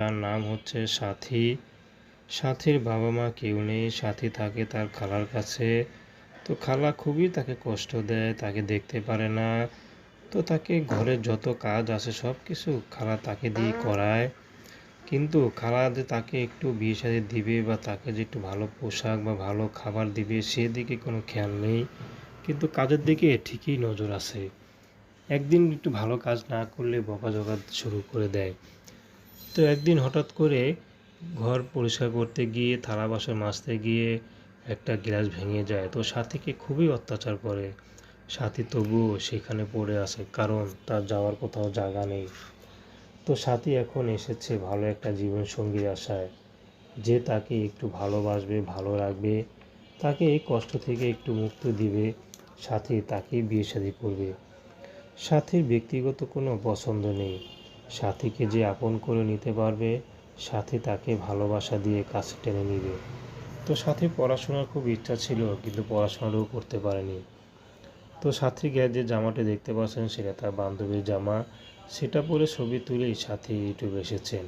তার নাম হচ্ছে সাথী। সাথীর বাবা মা কেউ নেই, সাথী থাকে তার খালার কাছে। তো খালা খুবই তাকে কষ্ট দেয়, তাকে দেখতে পারে না। তো তাকে ঘরের যত কাজ আছে সব কিছু খালা তাকে দিয়ে করায়। কিন্তু খালা যে তাকে একটু বিয়ে শাদী দিবে বা তাকে যে একটু ভালো পোশাক বা ভালো খাবার দিবে সেদিকে কোনো খেয়াল নেই। কিন্তু কাজের দিকে ঠিকই নজর আছে। একদিন একটু ভালো কাজ না করলে বকাঝকা শুরু করে দেয়। তো একদিন হঠাৎ করে ঘর পরিষ্কার করতে গিয়ে থালা বাসন মাজতে গিয়ে একটা গ্লাস ভেঙে যায়। তো সাথীকে খুবই অত্যাচার করে। সাথী তবুও সেখানে পড়ে আছে, কারণ তার যাওয়ার কোথাও জায়গা নেই। তো সাথী এখন এসেছে ভালো একটা জীবনসঙ্গীর আশায়, যে তাকে একটু ভালোবাসবে, ভালো রাখবে, তাকে এই কষ্ট থেকে একটু মুক্তি দিবে। সাথী তাকেই বিয়ে শাদী করবে। সাথীর ব্যক্তিগত কোনো পছন্দ নেই। সাথীকে যে আপন করে নিতে পারবে, সাথী তাকে ভালোবাসা দিয়ে কাছে টেনে নিবে। তো সাথীর পড়াশোনার খুব ইচ্ছা ছিল, কিন্তু পড়াশোনাটাও করতে পারেনি। তো সাথীর গায়ে যে জামাটা দেখতে পাচ্ছেন সেটা তার বান্ধবীর জামা। সেটা পরে ছবি তুলেই সাথী ইউটিউবে এসেছেন।